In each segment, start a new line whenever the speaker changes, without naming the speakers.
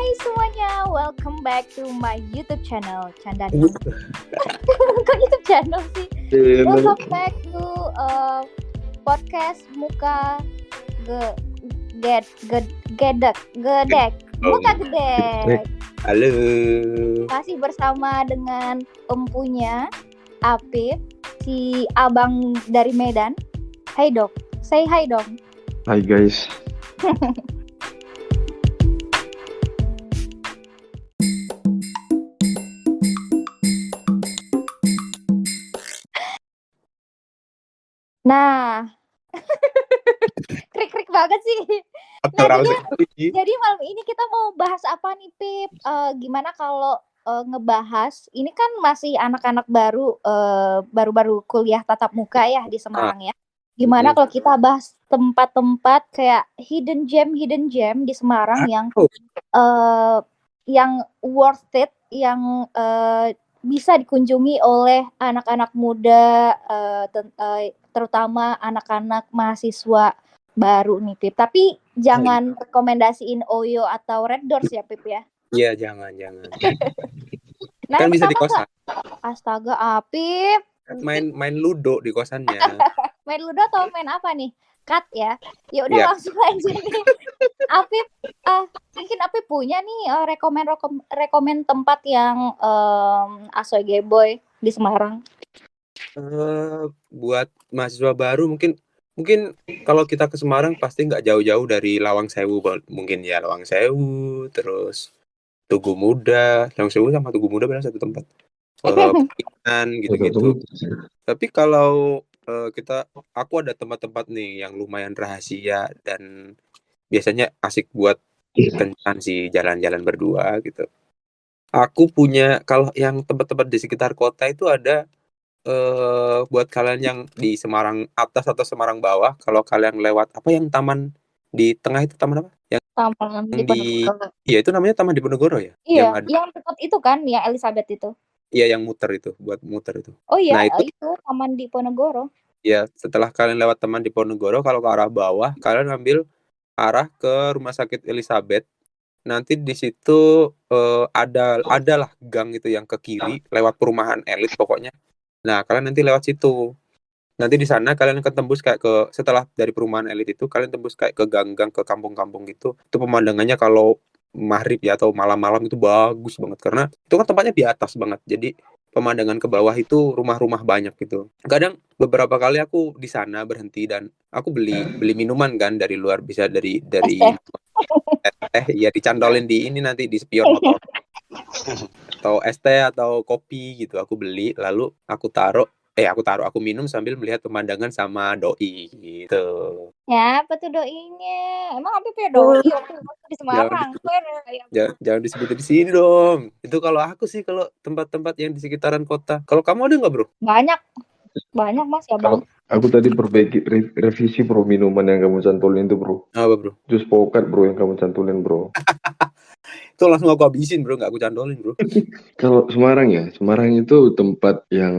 Hai semuanya, welcome back to my YouTube channel. Canda dong. Kok YouTube channel sih? Welcome back to podcast Muka Gedek. Muka Gedek.
Halo.
Masih bersama dengan empunya Apip, si abang dari Medan. Hai dok, say hi dong.
Hai guys.
Nah, krik-krik banget sih. Nah, jadi malam ini kita mau bahas apa nih, Pip? Gimana kalau ngebahas, ini kan masih anak-anak baru kuliah tatap muka ya di Semarang ya. Gimana kalau kita bahas tempat-tempat kayak hidden gem di Semarang yang worth it, yang bisa dikunjungi oleh anak-anak muda, terutama anak-anak mahasiswa baru nih, Pip. Tapi jangan rekomendasiin Oyo atau Red Doors ya, Pip ya.
Iya, jangan.
Nah,
kan bisa di kosan.
Astaga, Apip.
Main ludo di kosannya.
Main ludo atau main apa nih? Cut ya. Ya udah langsung aja nih. Apip, mungkin Apip punya nih rekomen tempat yang asoy boy di Semarang.
Buat mahasiswa baru mungkin kalau kita ke Semarang pasti nggak jauh-jauh dari Lawang Sewu, mungkin ya Lawang Sewu, terus Tugu Muda. Lawang Sewu sama Tugu Muda benar satu tempat. Gitu-gitu. Tapi kalau aku ada tempat-tempat nih yang lumayan rahasia dan biasanya asik buat kencan sih, jalan-jalan berdua gitu. Aku punya, kalau yang tempat-tempat di sekitar kota itu ada buat kalian yang di Semarang atas atau Semarang bawah, kalau kalian lewat apa yang taman di tengah itu, taman apa? Yang
Taman di Ponegoro.
Iya, itu namanya Taman Diponegoro ya?
Iya, yang dekat itu kan, yang Elizabeth itu.
Iya, yang muter itu, buat muter itu.
Oh iya, nah, itu Taman Diponegoro.
Ya, setelah kalian lewat Taman Diponegoro, kalau ke arah bawah, kalian ambil arah ke Rumah Sakit Elizabeth. Nanti di situ adalah gang itu yang ke kiri, lewat perumahan elit pokoknya. Nah, kalian nanti lewat situ. Nanti di sana kalian akan tembus kayak setelah dari perumahan elit itu, kalian tembus kayak ke gang-gang, ke kampung-kampung gitu. Itu pemandangannya kalau maghrib ya atau malam-malam itu bagus banget, karena itu kan tempatnya di atas banget. Jadi pemandangan ke bawah itu rumah-rumah banyak gitu. Kadang beberapa kali aku di sana berhenti dan aku beli minuman kan dari luar, bisa dari ya dicandolin di ini, nanti di spion motor. Atau es teh atau kopi gitu, aku beli lalu aku minum sambil melihat pemandangan sama doi gitu.
Ya, apa tuh doinya? Emang apa ya doi waktu di Semarang?
Jangan disebut di sini dong. Itu kalau aku sih, kalau tempat-tempat yang di sekitaran kota. Kalau kamu ada nggak, bro?
Banyak Mas ya, Bang.
Aku tadi perbaiki revisi bro, minuman yang kamu cantolin itu bro.
Apa bro?
Jus pokat bro yang kamu cantolin bro.
Itu langsung aku habisin bro, nggak aku candolin bro.
Kalau Semarang itu tempat yang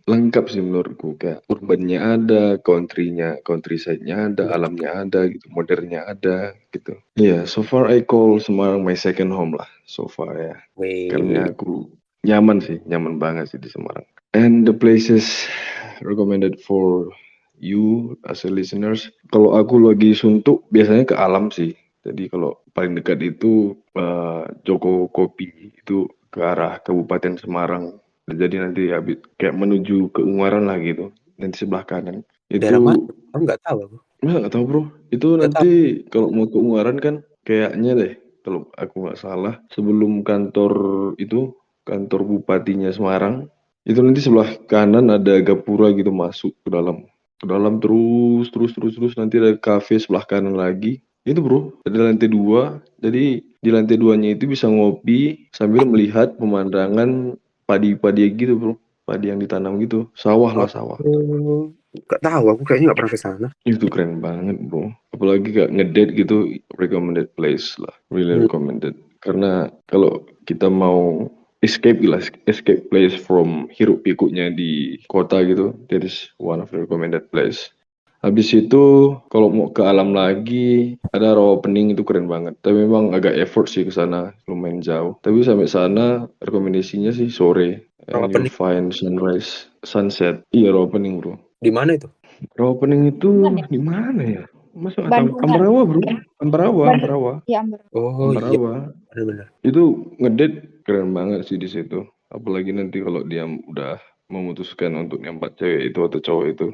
lengkap sih menurutku. Kayak urbannya ada, countryside-nya ada, alamnya ada gitu, modernnya ada gitu. Iya, so far I call Semarang my second home lah, so far ya. Karena aku nyaman banget sih di Semarang. And the places recommended for you as a listeners, kalau aku lagi suntuk biasanya ke alam sih. Jadi kalau paling dekat itu Joko Kopi, itu ke arah Kabupaten Semarang. Jadi nanti kayak menuju ke Ungaran lah gitu. Nanti sebelah kanan. Itu
daerah mana? Aku nggak tahu aku.
Nggak tahu bro. Itu nanti kalau mau ke Ungaran kan kayaknya deh, kalau aku nggak salah, sebelum kantor bupatinya Semarang, itu nanti sebelah kanan ada gapura gitu, masuk ke dalam terus nanti ada kafe sebelah kanan lagi. Itu bro, ada lantai 2. Jadi di lantai 2-nya itu bisa ngopi sambil melihat pemandangan padi-padi gitu bro. Padi yang ditanam gitu, sawah.
Gak tahu, aku kayaknya nggak pernah ke sana.
Itu keren banget bro. Apalagi gak ngedate gitu, recommended place lah, really recommended. Karena kalau kita mau escape place from hiruk pikuknya di kota gitu, that is one of the recommended place. Habis itu kalau mau ke alam lagi ada rawa pening itu keren banget. Tapi memang agak effort sih ke sana, lumayan jauh. Tapi sampai sana rekomendasinya sih sore
Rawa
and you'll
Pening
find sunrise, sunset. Iya rawa pening bro.
di mana itu?
Rawa pening itu
Gimana ya?
di mana ya? Masa nggak tahu?
Bandungan.
Ambarawa bro, Ambarawa,
Bandung.
Ambarawa,
Ya ampun.
Oh iya,
Ambarawa.
benar-benar.
Itu ngedate keren banget sih di situ. Apalagi nanti kalau dia udah memutuskan untuk nembak cewek itu atau cowok itu.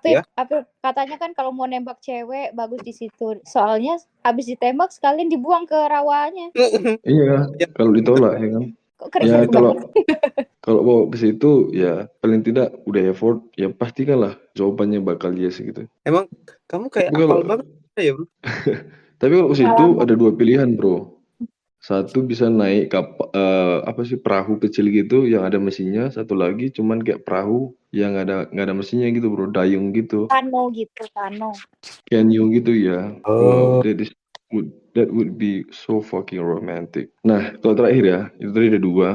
Ya.
Apip katanya kan kalau mau nembak cewek bagus di situ. Soalnya habis ditembak sekalian dibuang ke rawanya.
Iya,
Ya,
kalau ditolak ya kan.
Kok keren
Ya
banget.
kalau mau ke situ ya paling tidak udah effort ya pastikanlah jawabannya bakal yes gitu.
emang kamu kayak
Tapi kalau
apal banget ya, Bro?
tapi kalau ke situ
Pengalaman.
ada dua pilihan bro. Satu bisa naik apa sih perahu kecil gitu yang ada mesinnya. Satu lagi cuman kayak perahu yang nggak ada mesinnya gitu bro, dayung gitu,
Kano gitu, kano.
canyon gitu ya. Wow,
Oh,
that would be so fucking romantic. Nah, kalau terakhir ya, itu tadi ada dua.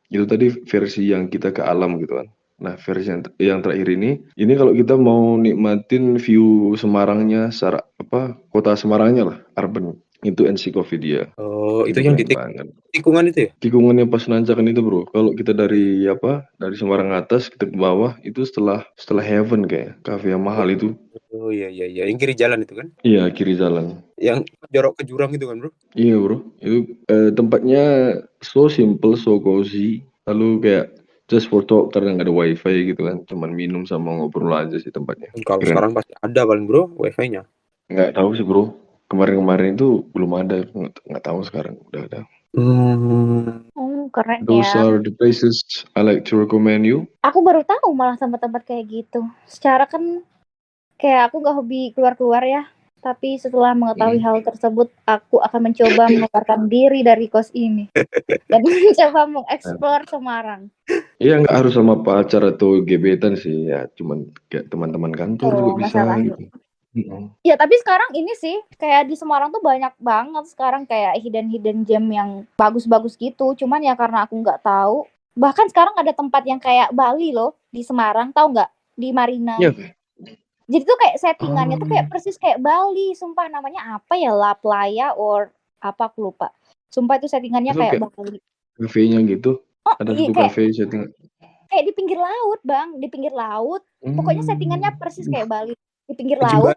Itu tadi versi yang kita ke alam gitu kan. Nah, versi yang terakhir ini kalau kita mau nikmatin view Semarangnya, secara apa kota Semarangnya lah, urban. Itu Encyclopedia.
oh, itu
Itu
yang di
keren banget.
tikungan itu ya?
Tikungannya pas nancakan itu bro. Kalau kita dari apa, dari Semarang atas kita ke bawah itu setelah Heaven kayak cafe yang mahal itu.
Oh iya iya iya, yang kiri jalan itu kan?
Iya kiri jalan.
Yang jorok ke jurang itu kan, Bro?
Iya bro, itu tempatnya so simple, so cozy. Lalu kayak just for talk karena nggak ada wifi gitu kan, cuman minum sama ngobrol aja sih tempatnya.
Kalau
Keren.
sekarang pasti ada paling, Bro, wifi-nya.
Nggak tahu sih bro, kemarin-kemarin itu belum ada, nggak tahu sekarang udah ada.
Keren
Those
ya.
are the places I like to recommend you.
Aku baru tahu malah tempat-tempat kayak gitu. Secara kan kayak aku gak hobi keluar-keluar ya. Tapi setelah mengetahui hal tersebut, aku akan mencoba mengeluarkan diri dari kos ini. Dan mencoba mengeksplor Semarang.
Iya nggak harus sama pacar atau gebetan sih ya, cuman kayak teman-teman kantor juga bisa
Masalahnya.
gitu. Mm-mm.
Ya tapi sekarang ini sih kayak di Semarang tuh banyak banget sekarang kayak hidden gem yang bagus-bagus gitu. Cuman ya karena aku nggak tahu. Bahkan sekarang ada tempat yang kayak Bali loh di Semarang, tahu nggak? Di Marina.
Iya.
Jadi tuh kayak settingannya tuh kayak persis kayak Bali. Sumpah namanya apa ya, La Playa or apa aku lupa. Sumpah itu settingannya
Itu
kayak
kayak
Bali.
cafe-nya gitu.
Oh
Ada
iya
satu
kayak
cafe setting.
di pinggir laut bang, di pinggir laut. Pokoknya settingannya persis kayak Bali. Di pinggir
Jembat,
laut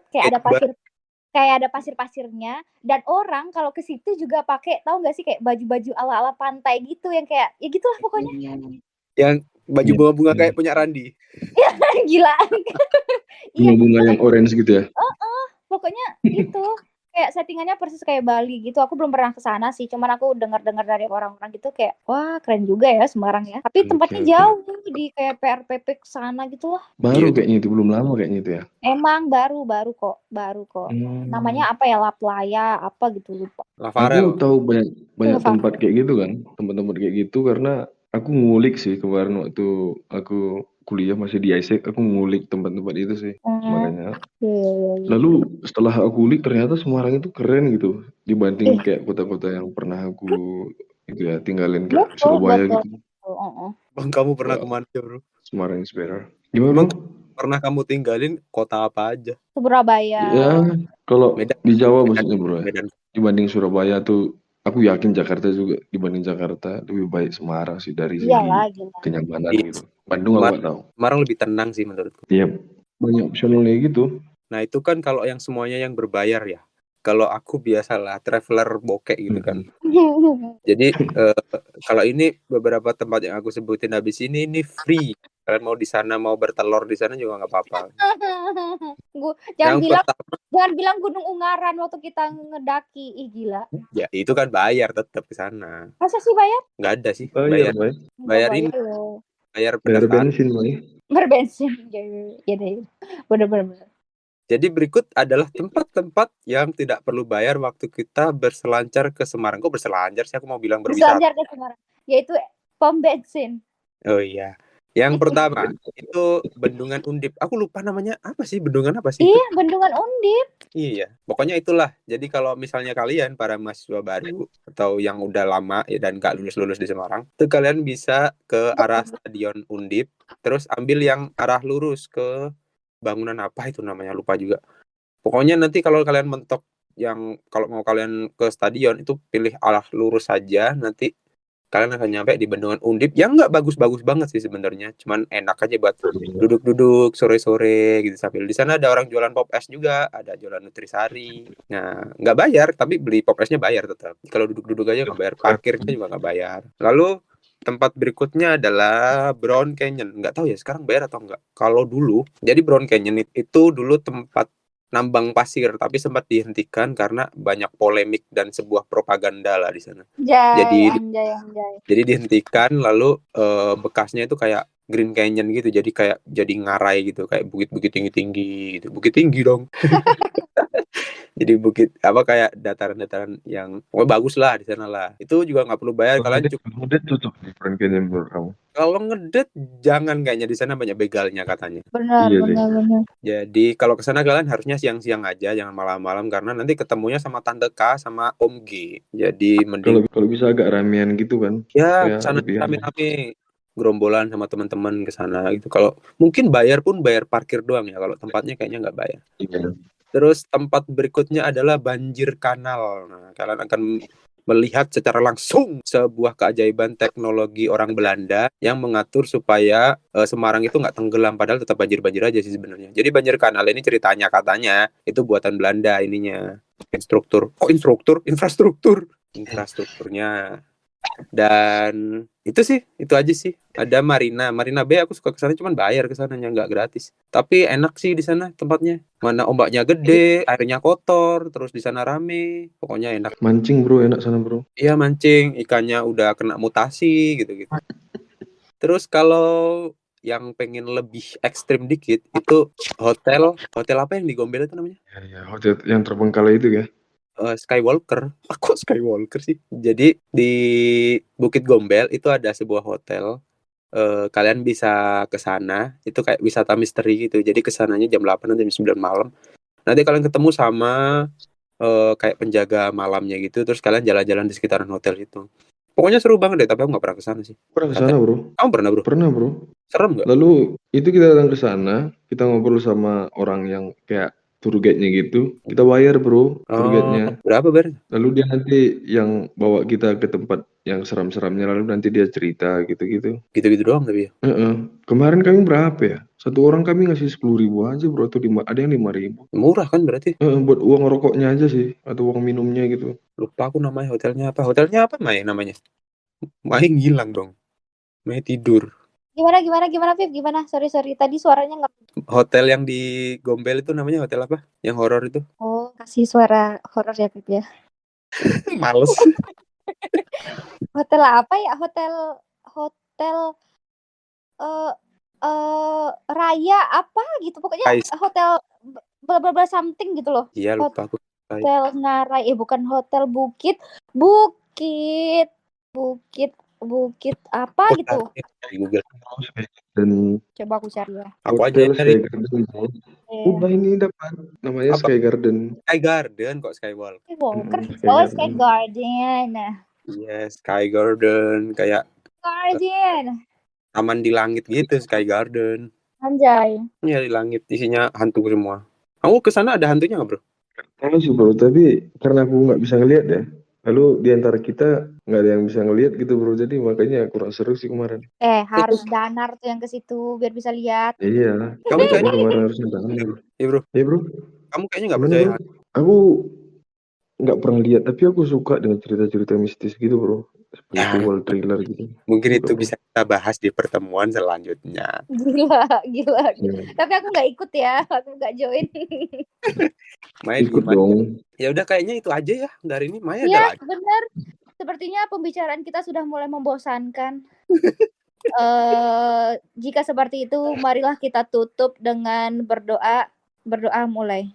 kayak ada pasir-pasirnya, dan orang kalau ke situ juga pakai, tahu nggak sih, kayak baju-baju ala-ala pantai gitu yang kayak ya gitulah pokoknya.
yang baju
Iya.
bunga-bunga kayak punya Randi.
Gila. Iya,
Bunga-bunga yang orange gitu ya.
pokoknya itu kayak settingannya persis kayak Bali gitu. Aku belum pernah ke sana sih, cuman aku dengar-dengar dari orang-orang gitu kayak wah keren juga ya Semarang ya. Tapi tempatnya
Oke.
jauh di kayak PRPP ke sana gitu lah.
Baru
Iya,
kayaknya itu belum lama kayaknya itu ya.
Emang baru kok. Namanya apa ya, La Playa apa gitu lupa.
Aku
Lavarel.
tahu banyak
Lupa.
tempat kayak gitu kan, tempat-tempat kayak gitu karena aku ngulik sih kemarin waktu aku kuliah masih di ISEC, aku ngulik tempat-tempat itu sih. Makanya.
Iya.
Lalu setelah aku ulik ternyata Semarang itu keren gitu dibanding kayak kota-kota yang pernah aku itu ya tinggalin kayak Surabaya
Betul.
gitu.
Bang, kamu pernah
Wow,
kemana, Bro?
Semarang is better. Gimana bro?
Emang pernah kamu tinggalin kota apa aja?
Surabaya.
Ya kalau
Medan,
di Jawa
Medan,
maksudnya bro ya.
Medan.
Dibanding Surabaya tuh aku yakin Jakarta juga dibanding Jakarta lebih baik Semarang sih dari segi
Iyalah, gila.
kenyamanan
Iya.
gitu. Bandung aku nggak tahu.
Semarang lebih tenang sih menurutku.
Iya banyak opsionalnya gitu.
Nah itu kan kalau yang semuanya yang berbayar ya. Kalau aku biasalah traveler bokek gitu kan. Jadi kalau ini beberapa tempat yang aku sebutin habis ini free. Kalian mau di sana mau bertelur di sana juga nggak apa-apa. Yang pertama,
jangan bilang Gunung Ungaran waktu kita ngedaki. Ih gila.
ya itu kan bayar tetap ke sana.
Masa sih bayar?
Nggak ada sih
Bayar.
bayar ini bayar pendaftaran.
bensin Mai.
Berbensin. Ya deh. Bener.
Jadi berikut adalah tempat-tempat yang tidak perlu bayar waktu kita berselancar ke Semarang. Kok berselancar sih? Aku mau bilang berwisata.
Berselancar ke Semarang. Yaitu pom bensin.
Oh iya. Yang pertama itu Bendungan Undip. Aku lupa namanya apa sih? Bendungan apa sih?
Iya, Bendungan Undip.
Iya. Pokoknya itulah. Jadi kalau misalnya kalian para mahasiswa baru atau yang udah lama ya dan gak lulus-lulus di Semarang, itu kalian bisa ke arah Stadion Undip, terus ambil yang arah lurus ke bangunan apa itu namanya, lupa juga. Pokoknya nanti kalau kalian mentok yang kalau mau kalian ke stadion itu pilih arah lurus saja, nanti kalian akan nyampe di Bendungan Undip yang nggak bagus-bagus banget sih sebenarnya, cuman enak aja buat duduk-duduk sore-sore gitu, sambil di sana ada orang jualan pop es juga, ada jualan nutrisari. Nah, nggak bayar, tapi beli pop esnya bayar tetap. Kalau duduk-duduk aja nggak bayar, parkirnya juga nggak bayar. Lalu tempat berikutnya adalah Brown Canyon. Nggak tahu ya sekarang bayar atau nggak. Kalau dulu, jadi Brown Canyon itu dulu tempat nambang pasir, tapi sempat dihentikan karena banyak polemik dan sebuah propaganda lah di sana.
Anjay.
Jadi dihentikan, lalu bekasnya itu kayak Green Canyon gitu, jadi kayak jadi ngarai gitu, kayak bukit-bukit tinggi-tinggi gitu. Bukit tinggi dong. Jadi bukit apa kayak dataran-dataran yang bagus lah di sana lah. Itu juga nggak perlu bayar, kalian cukup.
Ngedet cocok di Grand Canyon menurut kamu?
Kalau ngedet jangan, kayaknya di sana banyak begalnya katanya.
Benar.
Jadi kalau ke sana kalian harusnya siang-siang aja, jangan malam-malam karena nanti ketemunya sama Tante K sama Om G. Jadi mending
Kalau bisa agak ramean gitu kan?
ya
Ya,
kesana
lebih aman.
rame-rame, gerombolan sama teman-teman ke sana gitu. Kalau mungkin bayar pun bayar parkir doang ya, kalau tempatnya kayaknya nggak bayar.
Iya.
Terus tempat berikutnya adalah Banjir Kanal. Nah, kalian akan melihat secara langsung sebuah keajaiban teknologi orang Belanda yang mengatur supaya Semarang itu nggak tenggelam, padahal tetap banjir-banjir aja sih sebenarnya. Jadi Banjir Kanal ini ceritanya katanya itu buatan Belanda ininya. Infrastrukturnya. Dan itu aja sih. Ada Marina Bay, aku suka ke sana, cuman bayar ke sananya, nggak gratis. Tapi enak sih di sana tempatnya. Mana ombaknya gede, airnya kotor, terus di sana rame. Pokoknya enak.
Mancing bro, enak sana bro.
Iya mancing, ikannya udah kena mutasi gitu-gitu. Terus kalau yang pengen lebih ekstrim dikit itu hotel apa yang di Gombel itu namanya?
Ya, hotel yang terbengkalai itu ya.
Skywalker. Aku Skywalker sih. Jadi di Bukit Gombel itu ada sebuah hotel. Kalian bisa ke sana, itu kayak wisata misteri gitu. Jadi kesananya jam 8 atau jam 9 malam. Nanti kalian ketemu sama kayak penjaga malamnya gitu, terus kalian jalan-jalan di sekitaran hotel itu. Pokoknya seru banget deh, tapi aku nggak pernah ke sana sih.
Pernah ke sana bro?
Kamu pernah bro?
Pernah bro.
Serem nggak?
Lalu itu kita datang ke sana, kita ngobrol sama orang yang kayak tour guide-nya gitu. Kita bayar bro, tour guide-nya.
Berapa ber?
Lalu dia nanti yang bawa kita ke tempat yang seram-seramnya, lalu nanti dia cerita gitu-gitu.
Gitu-gitu doang tapi ya?
Kemarin kami berapa ya? Satu orang kami ngasih 10.000 aja bro, atau ada yang 5.000.
Murah kan berarti?
Buat uang rokoknya aja sih, atau uang minumnya gitu.
Lupa aku namanya, hotelnya apa Mai namanya? Mai ngilang dong. Mai tidur.
Gimana Pip? Gimana? Sorry. Tadi suaranya nggak.
Hotel yang di Gombel itu namanya hotel apa? Yang horor itu?
Oh, kasih suara horor ya Pip ya.
Males.
Hotel apa ya? Hotel Raya apa gitu. Pokoknya hotel bla bla bla something gitu loh.
Iya, lupa aku.
Hotel Ngarai, bukan hotel Bukit apa gitu.
Di Google.
Dan
coba aku cari ya.
Aku aja
Sky Garden. Udah ini dapat namanya
apa?
Sky Garden.
Sky Garden kok Skywalker.
Sky Garden.
Yes, Sky Garden kayak taman di langit gitu, Sky Garden.
Anjay.
Iya, di langit, isinya hantu semua. Kamu kesana ada hantunya nggak bro?
Tahu sih bro, tapi karena aku nggak bisa ngelihat ya. Lalu di antara kita nggak ada yang bisa ngelihat gitu bro, jadi makanya kurang seru sih kemarin.
Harus danar tuh yang ke situ biar bisa lihat.
Iya.
Kamu kayaknya
kemarin harusnya danar.
Iya bro.
Iya bro.
Kamu kayaknya nggak percaya.
Bro? Aku nggak pernah lihat, tapi aku suka dengan cerita-cerita mistis gitu bro, spiritual thriller gitu.
Mungkin itu bisa kita bahas di pertemuan selanjutnya.
Gila. Tapi aku nggak ikut ya, aku nggak join.
Main
ikut dong.
Ya udah, kayaknya itu aja ya dari ini. Maya
ya benar. Sepertinya pembicaraan kita sudah mulai membosankan. Jika seperti itu, marilah kita tutup dengan berdoa mulai.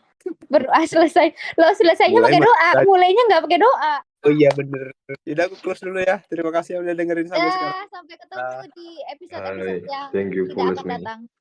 Berdoa selesai. Lo selesainya pakai doa, mulainya nggak pakai doa.
Oh iya bener. Udah, aku close dulu ya. Terima kasih udah dengerin sampai sekarang.
Sampai ketemu di episode yang
Thank you
tidak akan datang.